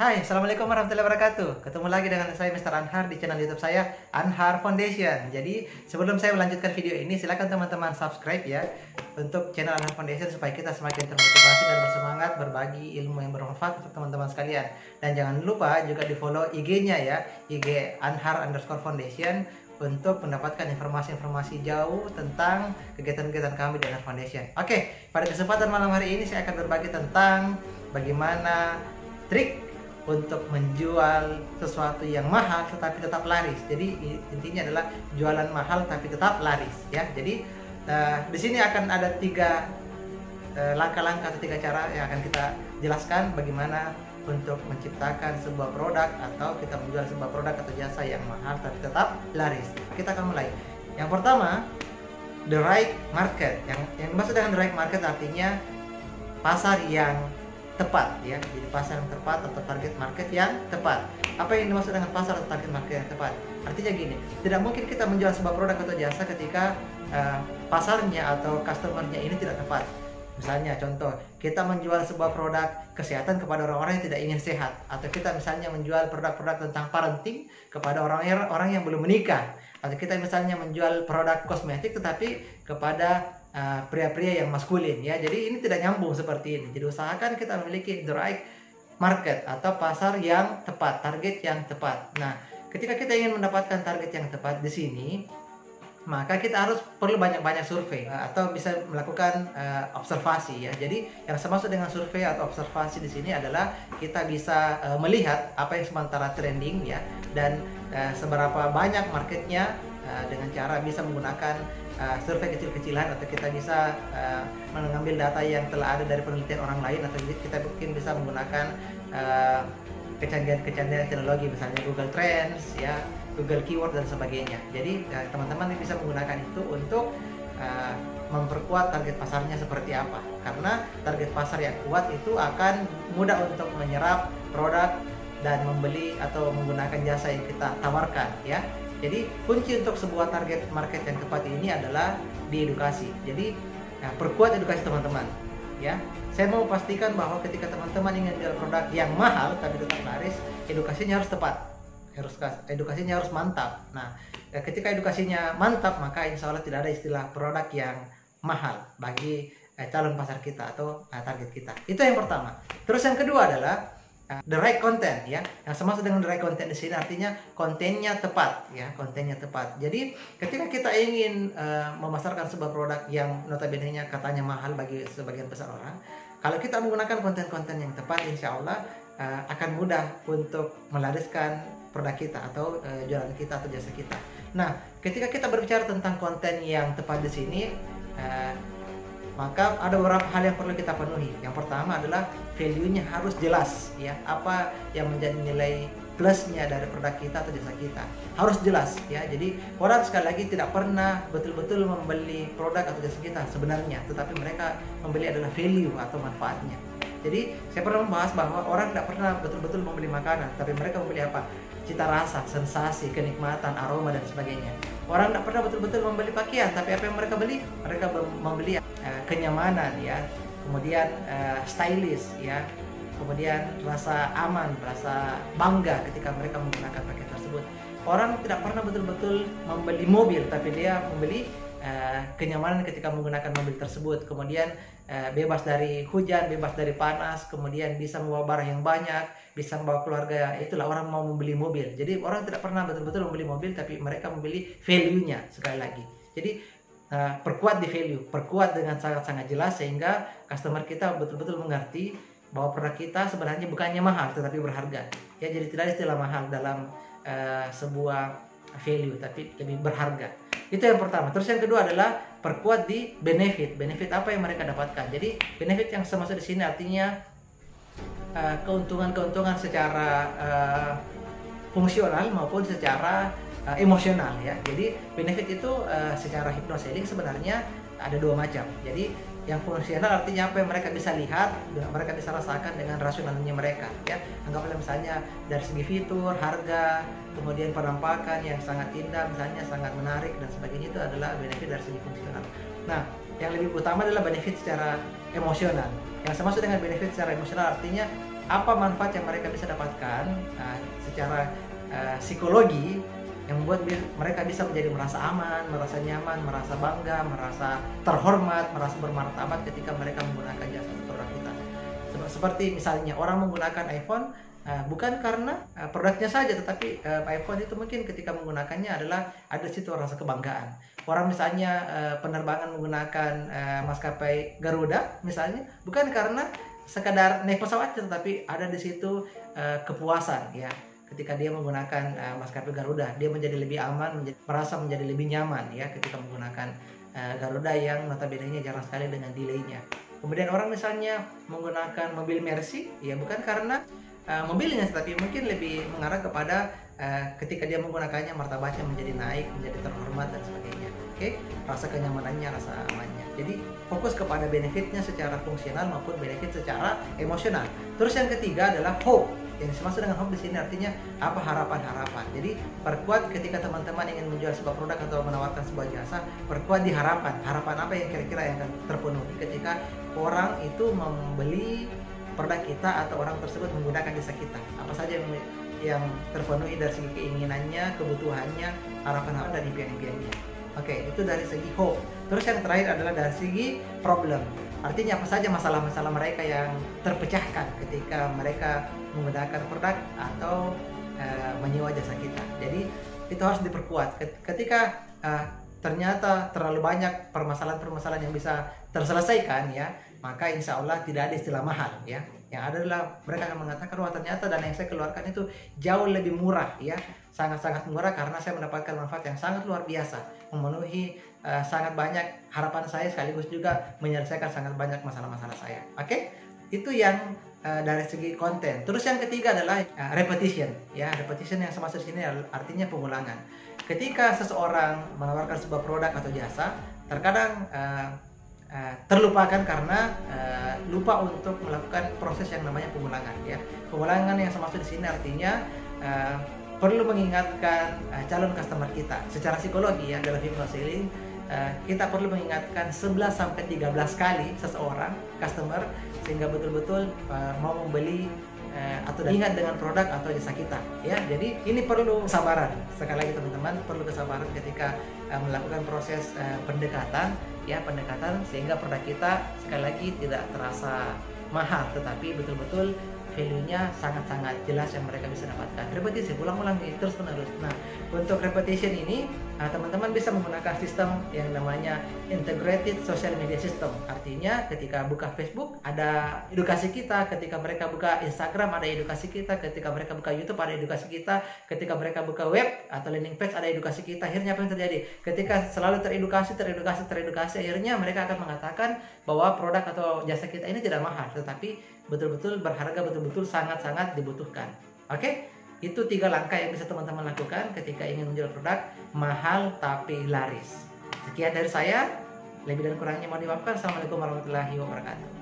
Hai, Assalamualaikum warahmatullahi wabarakatuh. Ketemu lagi dengan saya Mr. Anhar di channel YouTube saya, Anhar Foundation. Jadi, sebelum saya melanjutkan video ini, silakan teman-teman subscribe ya untuk channel Anhar Foundation supaya kita semakin termotivasi dan bersemangat berbagi ilmu yang bermanfaat untuk teman-teman sekalian. Dan jangan lupa juga di-follow IG-nya ya, IG Anhar_Foundation untuk mendapatkan informasi-informasi jauh tentang kegiatan-kegiatan kami di Anhar Foundation. Oke, pada kesempatan malam hari ini saya akan berbagi tentang bagaimana trik untuk menjual sesuatu yang mahal tetapi tetap laris. Jadi intinya adalah jualan mahal tapi tetap laris ya. Jadi di sini akan ada tiga langkah-langkah atau tiga cara yang akan kita jelaskan bagaimana untuk menciptakan sebuah produk atau kita menjual sebuah produk atau jasa yang mahal tapi tetap laris. Kita akan mulai. Yang pertama, the right market. Yang dimaksud dengan the right market artinya pasar yang tepat ya. Jadi pasar yang tepat atau target market yang tepat. Apa yang dimaksud dengan pasar atau target market yang tepat? Artinya gini, tidak mungkin kita menjual sebuah produk atau jasa ketika pasarnya atau customernya ini tidak tepat. Misalnya contoh, kita menjual sebuah produk kesehatan kepada orang-orang yang tidak ingin sehat, atau kita misalnya menjual produk-produk tentang parenting kepada orang yang belum menikah, atau kita misalnya menjual produk kosmetik tetapi kepada pria-pria yang maskulin ya. Jadi ini tidak nyambung seperti ini. Jadi usahakan kita memiliki the right market atau pasar yang tepat, target yang tepat. Nah, ketika kita ingin mendapatkan target yang tepat di sini, maka kita harus perlu banyak-banyak survei atau bisa melakukan observasi ya. Jadi yang saya maksud dengan survei atau observasi di sini adalah kita bisa melihat apa yang sementara trending ya, dan seberapa banyak marketnya dengan cara bisa menggunakan survei kecil-kecilan, atau kita bisa mengambil data yang telah ada dari penelitian orang lain, atau kita mungkin bisa menggunakan kecanggihan-kecanggihan teknologi misalnya Google Trends ya, Google Keyword dan sebagainya. Jadi teman-teman bisa menggunakan itu untuk memperkuat target pasarnya seperti apa. Karena target pasar yang kuat itu akan mudah untuk menyerap produk dan membeli atau menggunakan jasa yang kita tawarkan ya. Jadi kunci untuk sebuah target market yang tepat ini adalah di edukasi. Jadi perkuat edukasi teman-teman ya. Saya mau pastikan bahwa ketika teman-teman ingin jual produk yang mahal tapi tetap laris, edukasinya harus tepat. Edukasinya harus mantap. Nah, ketika edukasinya mantap, maka insya Allah tidak ada istilah produk yang mahal bagi calon pasar kita atau target kita. Itu yang pertama. Terus yang kedua adalah the right content ya. Yang saya maksud dengan the right content di sini artinya kontennya tepat ya, kontennya tepat. Jadi ketika kita ingin memasarkan sebuah produk yang notabene-nya katanya mahal bagi sebagian besar orang, kalau kita menggunakan konten-konten yang tepat, insya Allah akan mudah untuk melariskan produk kita atau jualan kita atau jasa kita. Nah, ketika kita berbicara tentang konten yang tepat di sini, maka ada beberapa hal yang perlu kita penuhi. Yang pertama adalah value-nya harus jelas ya. Apa yang menjadi nilai plusnya dari produk kita atau jasa kita harus jelas ya. Jadi orang sekali lagi tidak pernah betul-betul membeli produk atau jasa kita sebenarnya, tetapi mereka membeli adalah value atau manfaatnya. Jadi saya pernah membahas bahwa orang tidak pernah betul-betul membeli makanan, tapi mereka membeli apa? Cita rasa, sensasi, kenikmatan, aroma dan sebagainya. Orang tidak pernah betul-betul membeli pakaian, tapi apa yang mereka beli? Mereka membeli kenyamanan ya, kemudian stylish ya, kemudian rasa aman, rasa bangga ketika mereka menggunakan pakaian tersebut. Orang tidak pernah betul-betul membeli mobil, tapi dia membeli kenyamanan ketika menggunakan mobil tersebut. Kemudian bebas dari hujan, bebas dari panas, kemudian bisa membawa barang yang banyak, bisa membawa keluarga. Itulah orang mau membeli mobil. Jadi orang tidak pernah betul-betul membeli mobil, tapi mereka membeli value-nya sekali lagi. Jadi perkuat di value, perkuat dengan sangat-sangat jelas sehingga customer kita betul-betul mengerti bahwa produk kita sebenarnya bukannya mahal tetapi berharga. Ya, jadi tidak ada istilah mahal dalam sebuah value, tapi lebih berharga. Itu yang pertama. Terus yang kedua adalah perkuat di benefit. Benefit apa yang mereka dapatkan? Jadi benefit yang saya maksud di sini artinya keuntungan-keuntungan secara fungsional maupun secara emosional ya. Jadi benefit itu secara hypnoselling sebenarnya ada dua macam. Jadi yang fungsional artinya apa yang mereka bisa lihat, mereka bisa rasakan dengan rasionalnya mereka ya. Anggaplah misalnya dari segi fitur, harga, kemudian penampakan yang sangat indah, misalnya sangat menarik dan sebagainya, itu adalah benefit dari segi fungsional. Nah, yang lebih utama adalah benefit secara emosional. Yang saya maksud dengan benefit secara emosional artinya apa manfaat yang mereka bisa dapatkan secara psikologi yang membuat mereka bisa menjadi merasa aman, merasa nyaman, merasa bangga, merasa terhormat, merasa bermartabat ketika mereka menggunakan jasa atau produk kita. Seperti misalnya orang menggunakan iPhone bukan karena produknya saja, tetapi iPhone itu mungkin ketika menggunakannya adalah ada situ rasa kebanggaan. Orang misalnya penerbangan menggunakan maskapai Garuda misalnya bukan karena sekadar naik pesawat, tetapi ada di situ kepuasan ya. Ketika dia menggunakan maskapai Garuda, dia menjadi lebih aman, merasa menjadi lebih nyaman ya ketika menggunakan Garuda yang notabene-nya jarang sekali dengan delay-nya. Kemudian orang misalnya menggunakan mobil Mercy, ya bukan karena mobilnya, tetapi mungkin lebih mengarah kepada ketika dia menggunakannya martabatnya menjadi naik, menjadi terhormat dan sebagainya. Oke, rasa kenyamanannya, rasa amannya. Jadi fokus kepada benefitnya secara fungsional maupun benefit secara emosional. Terus yang ketiga adalah hope. Yang dimaksud dengan hope di sini artinya apa? Harapan-harapan. Jadi perkuat ketika teman-teman ingin menjual sebuah produk atau menawarkan sebuah jasa, perkuat di harapan. Harapan apa yang kira-kira yang akan terpenuhi ketika orang itu membeli produk kita atau orang tersebut menggunakan jasa kita? Apa saja yang terpenuhi dari segi keinginannya, kebutuhannya, harapan-harapan dan impian-impiannya. Oke, itu dari segi hope. Terus yang terakhir adalah dari segi problem. Artinya apa saja masalah-masalah mereka yang terpecahkan ketika mereka menggunakan produk atau menyewa jasa kita. Jadi itu harus diperkuat. Ketika ternyata terlalu banyak permasalahan-permasalahan yang bisa terselesaikan ya, maka insya Allah tidak ada istilah mahal ya. Yang ada adalah mereka akan mengatakan, wah ternyata dana yang saya keluarkan itu jauh lebih murah ya, sangat-sangat murah karena saya mendapatkan manfaat yang sangat luar biasa, memenuhi sangat banyak harapan saya sekaligus juga menyelesaikan sangat banyak masalah-masalah saya. Oke, itu yang dari segi konten. Terus yang ketiga adalah repetition ya. Repetition yang saya maksud sini artinya pengulangan. Ketika seseorang menawarkan sebuah produk atau jasa, terkadang terlupakan karena lupa untuk melakukan proses yang namanya pengulangan ya. Pengulangan yang saya maksud di sini artinya perlu mengingatkan calon customer kita secara psikologi ya. Dalam hypnosis kita perlu mengingatkan 11-13 kali seseorang customer sehingga betul-betul mau membeli atau ingat dengan produk atau jasa kita ya. Jadi ini perlu kesabaran. Sekali lagi teman-teman, perlu kesabaran ketika melakukan proses pendekatan sehingga produk kita sekali lagi tidak terasa mahal, tetapi betul-betul value-nya sangat-sangat jelas yang mereka bisa dapatkan. Repetisi, ulang-ulang terus menerus. Nah, untuk repetition ini teman-teman bisa menggunakan sistem yang namanya integrated social media system. Artinya ketika buka Facebook ada edukasi kita, ketika mereka buka Instagram ada edukasi kita, ketika mereka buka YouTube ada edukasi kita, ketika mereka buka web atau landing page ada edukasi kita. Akhirnya apa yang terjadi? Ketika selalu teredukasi, akhirnya mereka akan mengatakan bahwa produk atau jasa kita ini tidak mahal, tetapi betul-betul berharga, betul-betul sangat-sangat dibutuhkan. Oke, itu 3 langkah yang bisa teman-teman lakukan ketika ingin menjual produk mahal tapi laris. Sekian dari saya, lebih dan kurangnya mohon dimaafkan. Assalamualaikum warahmatullahi wabarakatuh.